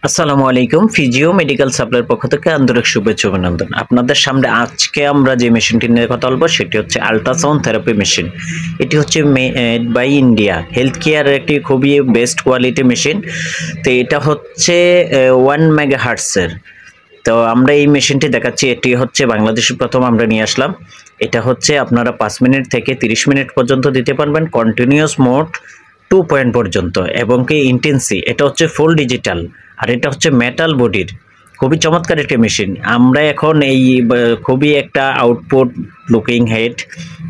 আসসালামু আলাইকুম। Physio medical সাপ্লাইয়ের পক্ষ থেকে আন্তরিক শুভেচ্ছা ও অভিনন্দন। আপনাদের সামনে আজকে আমরা যে মেশিনটি নিয়ে কথা বলবো সেটি হচ্ছে আল্ট্রাসাউন্ড থেরাপি মেশিন। এটি হচ্ছে মেড বাই ইন্ডিয়া হেলথ কেয়ারের একটি খুবই বেস্ট কোয়ালিটি মেশিন। তো এটা হচ্ছে 1 মেগাহার্টজের। তো আমরা এই মেশিনটি দেখাচ্ছি, এটি হচ্ছে বাংলাদেশে প্রথম আমরা নিয়ে আসলাম। এটা হচ্ছে আপনারা 5 মিনিট থেকে 30 মিনিট পর্যন্ত দিতে পারবেন, কন্টিনিউয়াস মোড 2 পয়েন্ট পর্যন্ত, এবং কি ইন্টেন্সি। এটা হচ্ছে ফুল ডিজিটাল, আর এটা হচ্ছে মেটাল বডির। খুবই চমৎকার একটি মেশিন। আমরা এখন এই খুবই একটা আউটপুট লুকিং হেড,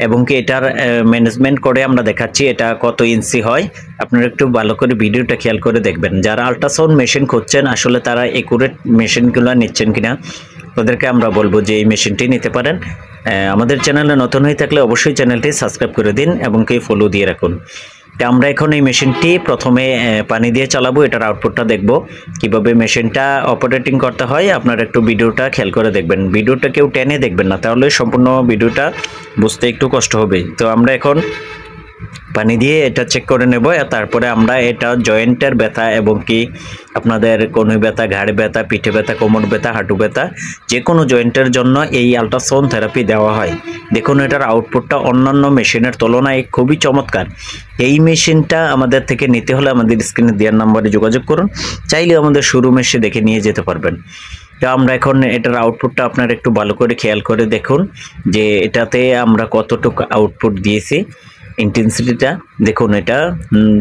এবং কি এটার ম্যানেজমেন্ট করে আমরা দেখাচ্ছি এটা কত ইঞ্চি হয়। আপনারা একটু ভালো করে ভিডিওটা খেয়াল করে দেখবেন। যারা আল্ট্রাসাউন্ড মেশিন খুঁজছেন, আসলে তারা একুরেট মেশিনগুলো নিচ্ছেন কিনা, ওদেরকে আমরা বলবো যে এই মেশিনটি নিতে পারেন। আমাদের চ্যানেলে নতুন হয়ে থাকলে অবশ্যই চ্যানেলটি সাবস্ক্রাইব করে দিন এবং কি ফলো দিয়ে রাখুন। তো আমরা এখন এই মেশিনটি প্রথমে পানি দিয়ে চালাবো, এটার আউটপুটটা দেখব কিভাবে মেশিনটা অপারেটিং করতে হয়। আপনারা একটু ভিডিওটা খেয়াল করে দেখবেন, ভিডিওটা কেউ টেনে দেখবেন না, তাহলে সম্পূর্ণ ভিডিওটা বুঝতে একটু কষ্ট হবে। তো আমরা এখন পানি দিয়ে এটা চেক করে নেব, তারপরে আমরা এটা জয়েন্টের ব্যথা এবং কি আপনাদের কোন ব্যথা, ঘাড় ব্যথা, পিঠে ব্যথা, কোমর ব্যথা, হাঁটু ব্যথা, যে কোনো জয়েন্টের জন্য এই আল্ট্রাসাউন্ড থেরাপি দেওয়া হয়। দেখুন এটার আউটপুটটা অন্যান্য মেশিনের তুলনায় খুবই চমৎকার। এই মেশিনটা আমাদের থেকে নিতে হলে আমাদের স্ক্রিনে দেওয়ার নাম্বারে যোগাযোগ করুন, চাইলে আমাদের শোরুম এসে দেখে নিয়ে যেতে পারবেন। তো আমরা এখন এটার আউটপুটটা আপনারা একটু ভালো করে খেয়াল করে দেখুন যে এটাতে আমরা কতটুকু আউটপুট দিয়েছি। ইন্টেন্সিটিটা দেখুন, এটা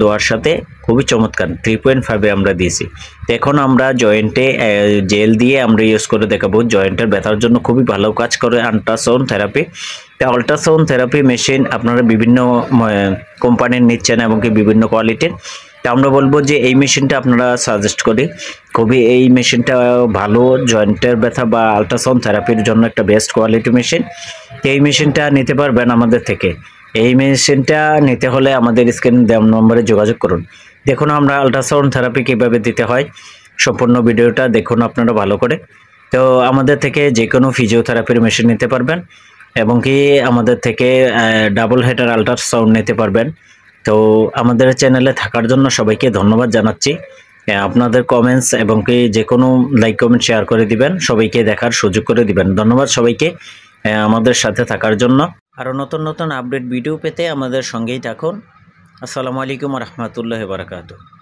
দেওয়ার সাথে খুবই চমৎকার 3.5 আমরা দিয়েছি। তো এখন আমরা জয়েন্টে জেল দিয়ে আমরা ইউজ করে দেখাবো। জয়েন্টের ব্যথার জন্য খুবই ভালো কাজ করে আল্ট্রাসাউন্ড থেরাপি। তো আল্ট্রাসাউন্ড থেরাপি মেশিন আপনারা বিভিন্ন কোম্পানির নিচ্ছেন এবং কি বিভিন্ন কোয়ালিটির। তো আমরা বলবো যে এই মেশিনটা আপনারা সাজেস্ট করি, খুবই এই মেশিনটা ভালো জয়েন্টের ব্যথা বা আল্ট্রাসাউন্ড থেরাপির জন্য একটা বেস্ট কোয়ালিটি মেশিন। এই মেশিনটা নিতে পারবেন আমাদের থেকে। এই মেশিনটা নিতে হলে আমাদের স্ক্রিনে দেওয়া নম্বরে যোগাযোগ করুন। দেখুন আমরা আল্ট্রাসাউন্ড থেরাপি কীভাবে দিতে হয়, সম্পূর্ণ ভিডিওটা দেখুন আপনারা ভালো করে। তো আমাদের থেকে যে কোনো ফিজিওথেরাপির মেশিন নিতে পারবেন, এবং কি আমাদের থেকে ডাবল হেডার আল্ট্রাসাউন্ড নিতে পারবেন। তো আমাদের চ্যানেলে থাকার জন্য সবাইকে ধন্যবাদ জানাচ্ছি। আপনাদের কমেন্টস এবং কি যে কোনো লাইক কমেন্ট শেয়ার করে দিবেন, সবাইকে দেখার সুযোগ করে দিবেন। ধন্যবাদ সবাইকে আমাদের সাথে থাকার জন্য। আরও নতুন নতুন আপডেট ভিডিও পেতে আমাদের সঙ্গেই থাকুন। আসসালামু আলাইকুম রহমতুল্লাহ বারাকাতুহু।